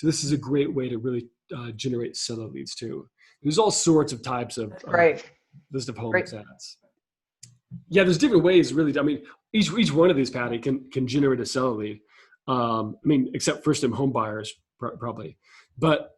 this is a great way to really generate seller leads too. There's all sorts of types of list of homes ads. Yeah, there's different ways really. I mean, each one of these, Patty, can generate a seller lead. I mean, except first-time home buyers probably. But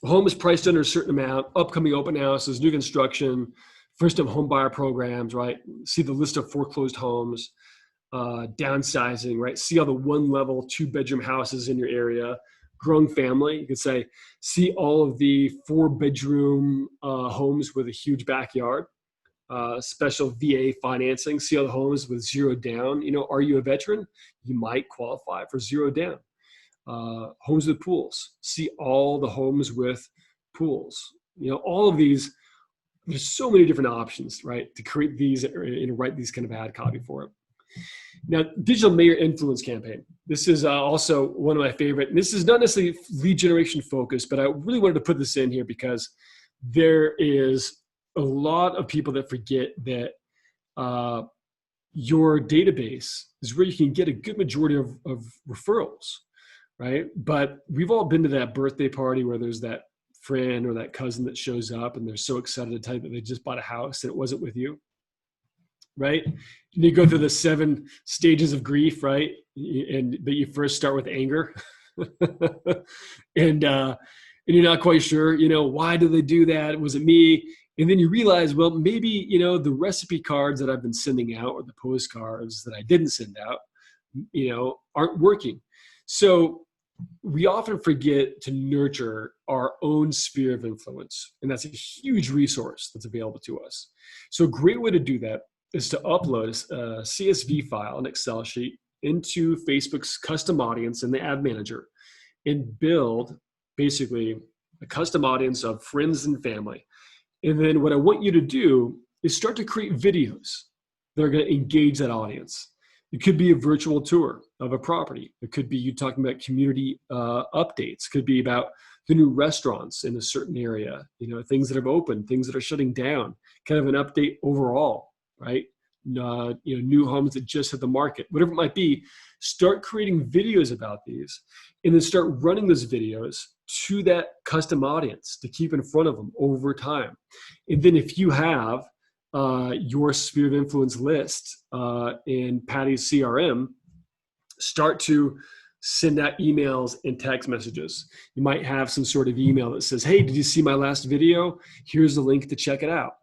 home is priced under a certain amount, upcoming open houses, new construction, first-time home buyer programs, right? See the list of foreclosed homes, downsizing, right? See all the one-level, two-bedroom houses in your area, growing family. You could say, see all of the four-bedroom homes with a huge backyard, special VA financing, see all the homes with zero down. You know, are you a veteran? You might qualify for zero down. Homes with pools, see all the homes with pools. You know, all of these, there's so many different options, right, to create these and write these kind of ad copy for it. Now, digital mayor influence campaign. This is also one of my favorite. And this is not necessarily lead generation focused, but I really wanted to put this in here because there is a lot of people that forget that your database is where you can get a good majority of referrals, right? But we've all been to that birthday party where there's that friend or that cousin that shows up and they're so excited to tell you that they just bought a house and it wasn't with you, right? And you go through the 7 stages of grief, right? But you first start with anger, and you're not quite sure, you know, why did they do that? Was it me? And then you realize, well, maybe, you know, the recipe cards that I've been sending out or the postcards that I didn't send out, you know, aren't working. So we often forget to nurture our own sphere of influence. And that's a huge resource that's available to us. So a great way to do that is to upload a CSV file, an Excel sheet, into Facebook's custom audience in the ad manager and build basically a custom audience of friends and family. And then what I want you to do is start to create videos that are going to engage that audience. It could be a virtual tour of a property. It could be you talking about community updates. It could be about the new restaurants in a certain area, you know, things that have opened, things that are shutting down, kind of an update overall, right? You know, new homes that just hit the market, whatever it might be. Start creating videos about these and then start running those videos to that custom audience to keep in front of them over time. And then if you have your sphere of influence list in Patti's CRM, start to send out emails and text messages. You might have some sort of email that says, hey, did you see my last video? Here's the link to check it out,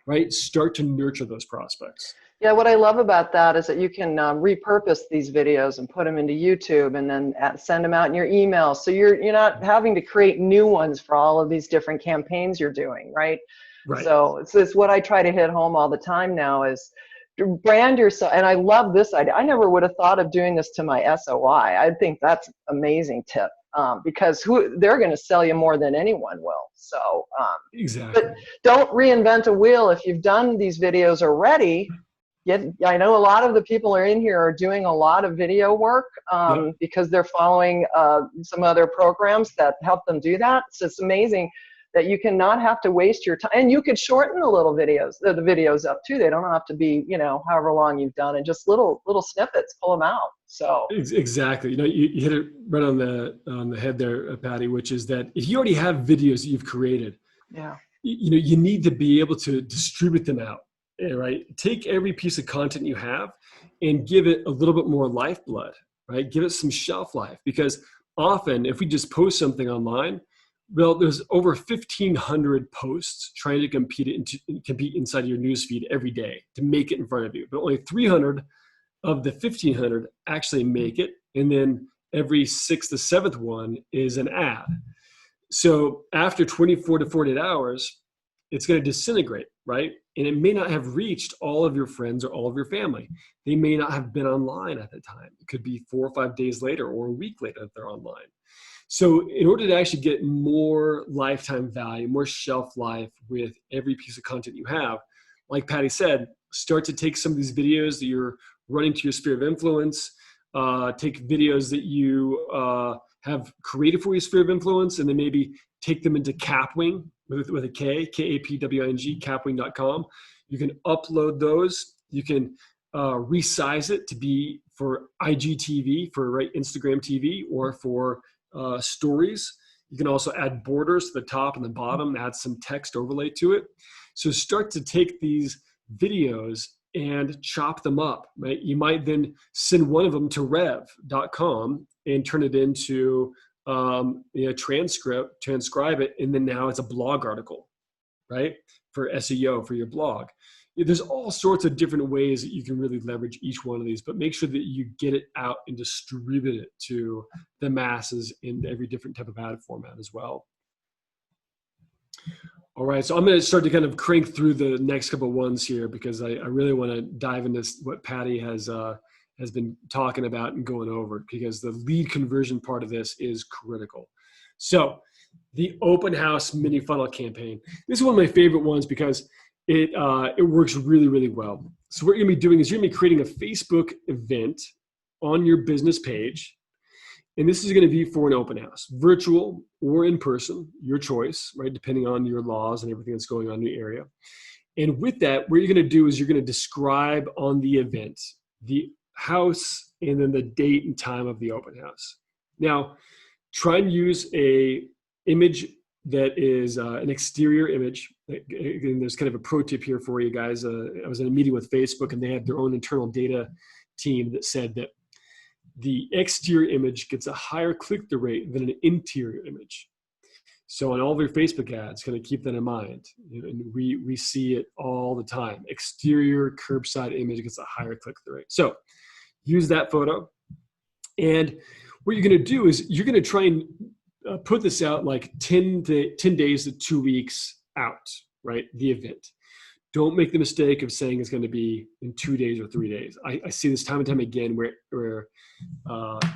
right? Start to nurture those prospects. Yeah, what I love about that is that you can repurpose these videos and put them into YouTube and then send them out in your email. So you're not having to create new ones for all of these different campaigns you're doing, right? Right. So it's what I try to hit home all the time now is brand yourself. And I love this idea. I never would have thought of doing this to my SOI. I think that's an amazing tip because they're going to sell you more than anyone will. So exactly. But don't reinvent a wheel. If you've done these videos already, I know a lot of the people are in here are doing a lot of video work because they're following some other programs that help them do that. So it's amazing that you cannot have to waste your time, and you could shorten the videos up too. They don't have to be, you know, however long you've done it, just little snippets, pull them out. So exactly, you know, you hit it right on the head there, Patti, which is that if you already have videos that you've created, you know, you need to be able to distribute them out. Right? Take every piece of content you have and give it a little bit more lifeblood, right? Give it some shelf life, because often if we just post something online, well, there's over 1,500 posts trying to compete inside of your newsfeed every day to make it in front of you. But only 300 of the 1,500 actually make it. And then every 6th to 7th one is an ad. So after 24 to 48 hours, it's going to disintegrate, right? And it may not have reached all of your friends or all of your family. They may not have been online at the time. It could be 4 or 5 days later or a week later that they're online. So in order to actually get more lifetime value, more shelf life with every piece of content you have, like Patti said, start to take some of these videos that you're running to your sphere of influence, take videos that you have created for your sphere of influence, and then maybe take them into Kapwing with a K, Kapwing, kapwing.com. You can upload those. You can resize it to be for IGTV, for Instagram TV, or for stories. You can also add borders to the top and the bottom, add some text overlay to it. So start to take these videos and chop them up, right? You might then send one of them to rev.com and turn it into transcribe it, and then now it's a blog article, right? For SEO, for your blog. There's all sorts of different ways that you can really leverage each one of these, but make sure that you get it out and distribute it to the masses in every different type of ad format as well. All right, so I'm going to start to kind of crank through the next couple of ones here because I really want to dive into what Patti has been talking about and going over, because the lead conversion part of this is critical. So the open house mini funnel campaign. This is one of my favorite ones because it works really, really well. So what you're going to be doing is you're going to be creating a Facebook event on your business page. And this is going to be for an open house, virtual or in person, your choice, right? Depending on your laws and everything that's going on in your area. And with that, what you're going to do is you're going to describe on the event, the house, and then the date and time of the open house. Now, try and use a image that is an exterior image. Again, there's kind of a pro tip here for you guys. I was in a meeting with Facebook, and they had their own internal data team that said that the exterior image gets a higher click-through rate than an interior image. So on all of your Facebook ads, kind of keep that in mind. And we see it all the time. Exterior curbside image gets a higher click-through rate. So use that photo. And what you're going to do is you're going to try and put this out like 10 days to 2 weeks out, right? The event. Don't make the mistake of saying it's going to be in 2 days or 3 days. I see this time and time again where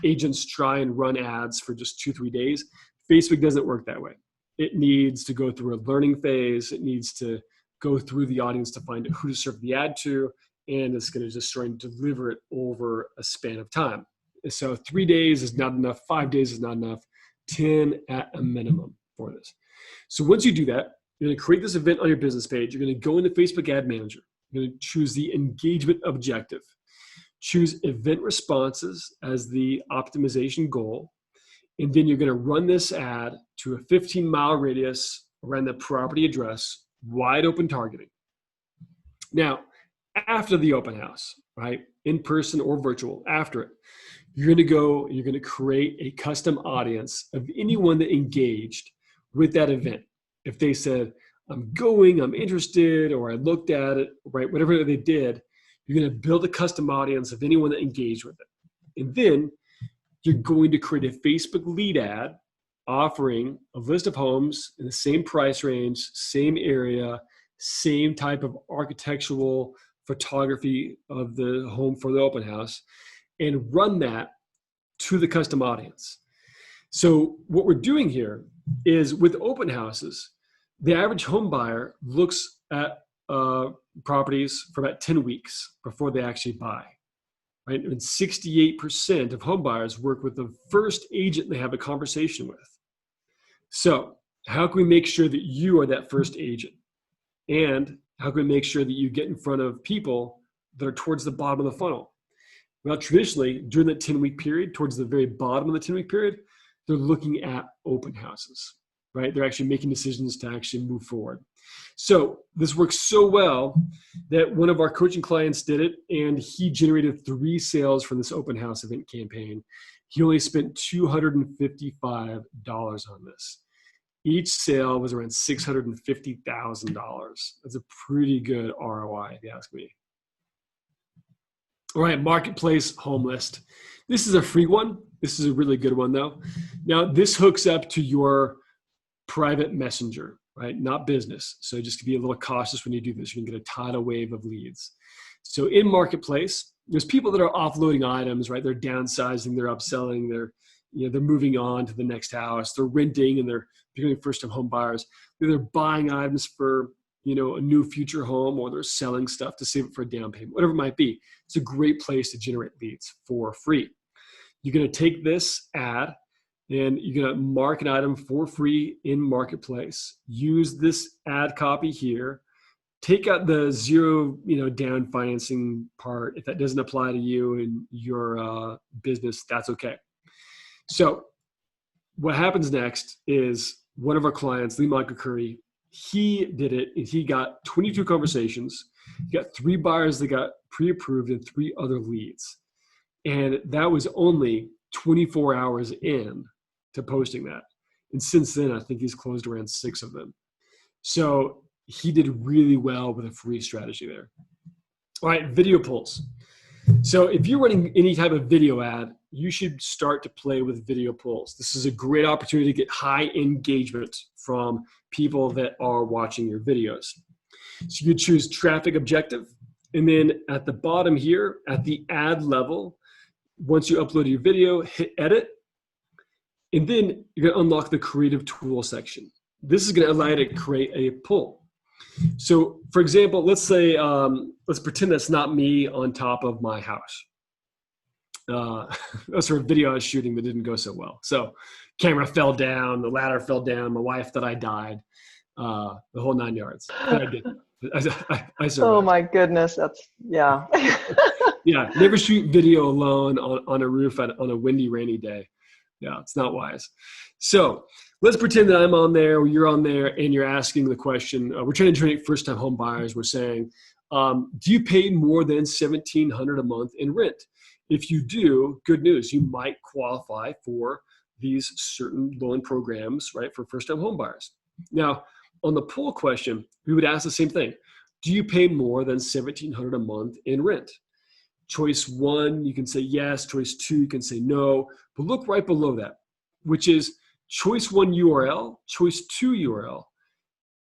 agents try and run ads for just 2-3 days. Facebook doesn't work that way. It needs to go through a learning phase. It needs to go through the audience to find who to serve the ad to, and it's going to just try and deliver it over a span of time. So 3 days is not enough. 5 days is not enough. 10 at a minimum for this. So once you do that, you're going to create this event on your business page. You're going to go into Facebook Ad Manager. You're going to choose the engagement objective. Choose event responses as the optimization goal. And then you're going to run this ad to a 15-mile radius around the property address, wide open targeting. Now, after the open house, right, in person or virtual, after it, you're going to create a custom audience of anyone that engaged with that event. If they said, I'm interested, or I looked at it, right, whatever they did, you're going to build a custom audience of anyone that engaged with it. And then you're going to create a Facebook lead ad offering a list of homes in the same price range, same area, same type of architectural photography of the home for the open house, and run that to the custom audience. So what we're doing here is with open houses, the average home buyer looks at properties for about 10 weeks before they actually buy, right? And 68% of home buyers work with the first agent they have a conversation with. So how can we make sure that you are that first agent? And how can we make sure that you get in front of people that are towards the bottom of the funnel? Well, traditionally, during that 10-week period, towards the very bottom of the 10-week period, they're looking at open houses, right? They're actually making decisions to actually move forward. So this works so well that one of our coaching clients did it, and he generated 3 sales from this open house event campaign. He only spent $255 on this. Each sale was around $650,000. That's a pretty good ROI, if you ask me. All right, Marketplace Home List. This is a free one. This is a really good one, though. Now, this hooks up to your private messenger, right? Not business. So just be a little cautious when you do this. You can get a tidal wave of leads. So in Marketplace, there's people that are offloading items, right? They're downsizing, they're upselling, they're moving on to the next house, they're renting, and they're becoming first-time home buyers. They're buying items for a new future home, or they're selling stuff to save it for a down payment, whatever it might be. It's a great place to generate leads for free. You're going to take this ad and you're going to mark an item for free in Marketplace. Use this ad copy here. Take out the zero, down financing part. If that doesn't apply to you and your business, that's okay. So what happens next is one of our clients, Lee Michael Curry, he did it, and he got 22 conversations. He got 3 buyers that got pre-approved and 3 other leads. And that was only 24 hours in to posting that. And since then, I think he's closed around 6 of them. So he did really well with a free strategy there. All right, video polls. So if you're running any type of video ad, you should start to play with video polls. This is a great opportunity to get high engagement from people that are watching your videos. So you choose traffic objective. And then at the bottom here, at the ad level, once you upload your video, hit edit. And then you're going to unlock the creative tool section. This is going to allow you to create a poll. So for example, let's say, let's pretend that's not me on top of my house. That's sort of video I was shooting that didn't go so well. So camera fell down, the ladder fell down, my wife thought I died, the whole 9 yards. But I didn't. I survived. Oh my goodness, that's, yeah. Yeah, never shoot video alone on a roof on a windy, rainy day. Yeah, it's not wise. So let's pretend that I'm on there, or you're on there, and you're asking the question. We're trying to generate first-time home buyers. We're saying, do you pay more than $1,700 a month in rent? If you do, good news. You might qualify for these certain loan programs, right, for first-time home buyers. Now, on the poll question, we would ask the same thing. Do you pay more than $1,700 a month in rent? Choice 1, you can say yes. Choice 2, you can say no. But look right below that, which is choice 1 URL, choice 2 URL.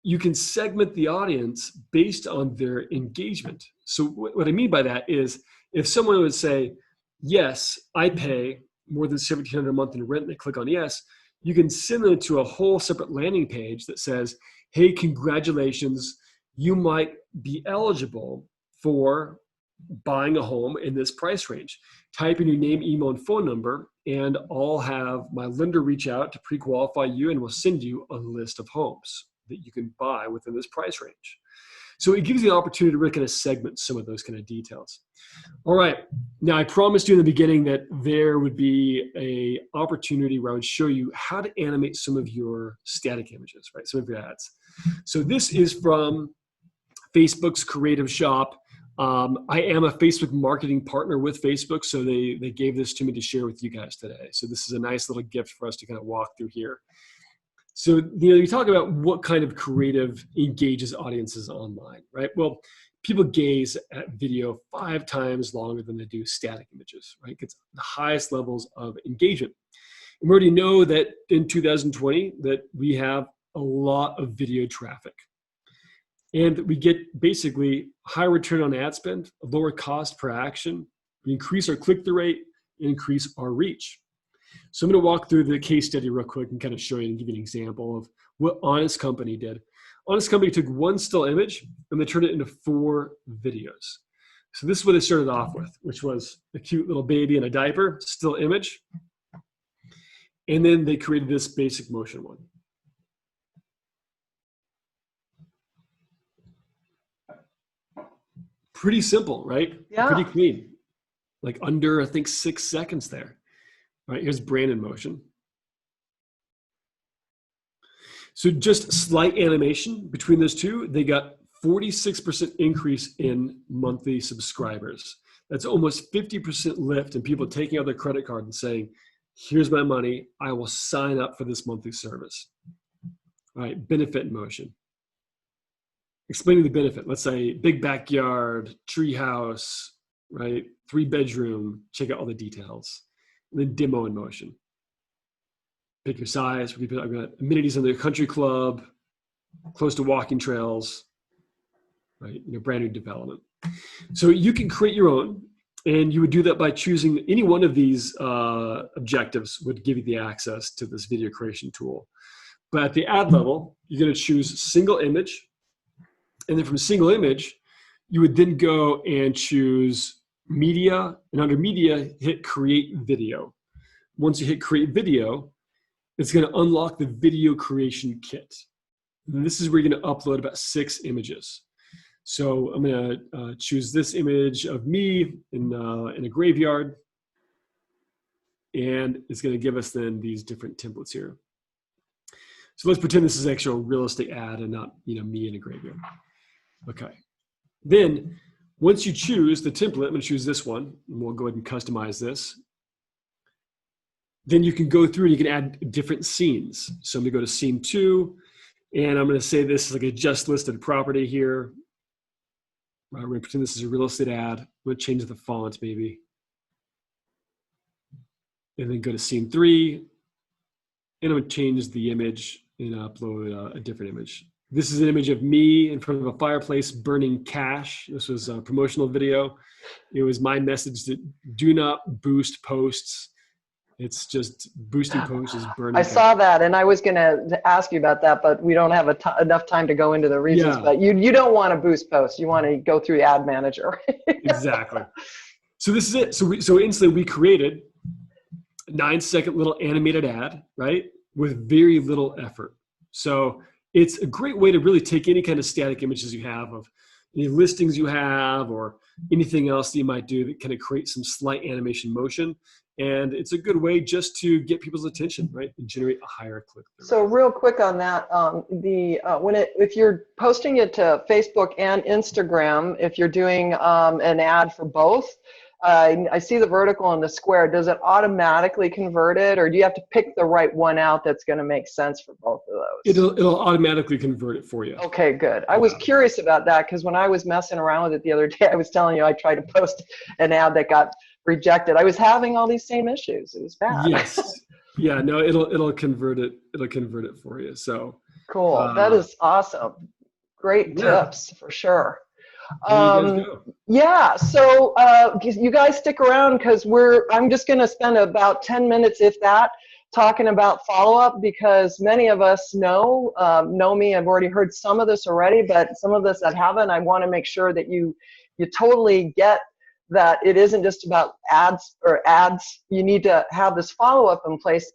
You can segment the audience based on their engagement. So what I mean by that is if someone would say, yes, I pay more than $1,700 a month in rent, and they click on yes, you can send them to a whole separate landing page that says, hey, congratulations, you might be eligible for buying a home in this price range. Type in your name, email, and phone number, and I'll have my lender reach out to pre-qualify you, and we'll send you a list of homes that you can buy within this price range. So it gives you the opportunity to really kind of segment some of those kind of details. All right. Now, I promised you in the beginning that there would be an opportunity where I would show you how to animate some of your static images, right? Some of your ads. So this is from Facebook's Creative Shop. I am a Facebook marketing partner with Facebook, so they gave this to me to share with you guys today. So this is a nice little gift for us to kind of walk through here. So, you talk about what kind of creative engages audiences online, right? Well, people gaze at video 5 times longer than they do static images, right? It's the highest levels of engagement. And we already know that in 2020 that we have a lot of video traffic. And we get basically high return on ad spend, a lower cost per action. We increase our click-through rate, and increase our reach. So I'm going to walk through the case study real quick and kind of show you and give you an example of what Honest Company did. Honest Company took 1 still image and they turned it into 4 videos. So this is what they started off with, which was a cute little baby in a diaper, still image. And then they created this basic motion one. Pretty simple, right? Yeah. Pretty clean. Like under, I think, 6 seconds there. All right, here's brand in motion. So just slight animation between those two, they got 46% increase in monthly subscribers. That's almost 50% lift in people taking out their credit card and saying, here's my money, I will sign up for this monthly service. All right, benefit in motion. Explaining the benefit, let's say big backyard, tree house, right? 3-bedroom, check out all the details. And then demo in motion. Pick your size. I've got amenities in the country club, close to walking trails, right? Brand new development. So you can create your own, and you would do that by choosing any one of these objectives would give you the access to this video creation tool. But at the ad level, you're going to choose single image, and then from single image, you would then go and choose media, and under media, hit create video. Once you hit create video, it's going to unlock the video creation kit. And this is where you're going to upload about 6 images. So I'm going to choose this image of me in a graveyard. And it's going to give us then these different templates here. So let's pretend this is actually a real estate ad and not, me in a graveyard. Okay. Then once you choose the template, I'm going to choose this one, and we'll go ahead and customize this. Then you can go through and you can add different scenes. So I'm going to go to scene 2, and I'm going to say this is like a just listed property here. We're going to pretend this is a real estate ad. I'm going to change the font maybe. And then go to scene 3, and I'm going to change the image and upload a different image. This is an image of me in front of a fireplace burning cash. This was a promotional video. It was my message that do not boost posts. It's just boosting posts is burning I cash. saw that, and I was going to ask you about that, but we don't have enough time to go into the reasons. Yeah. But you don't want to boost posts. You want to go through the ad manager. Exactly. So this is it. So instantly we created a 9-second little animated ad, right? With very little effort. So it's a great way to really take any kind of static images you have of any listings you have or anything else that you might do that kind of create some slight animation motion. And it's a good way just to get people's attention, right? And generate a higher click-through. So real quick on that, if you're posting it to Facebook and Instagram, if you're doing an ad for both, I see the vertical and the square. Does it automatically convert it, or do you have to pick the right one out that's going to make sense for both of those? It'll automatically convert it for you. Okay, good. I was curious about that because when I was messing around with it the other day, I was telling you I tried to post an ad that got rejected. I was having all these same issues. It was bad. Yes. Yeah. No. It'll convert it. It'll convert it for you. So cool. That is awesome. Great tips for sure. Yeah, so you guys stick around because I'm just going to spend about 10 minutes, if that, talking about follow-up, because many of us know me. I've already heard some of this already, but some of this that haven't, I want to make sure that you totally get that it isn't just about ads. You need to have this follow-up in place.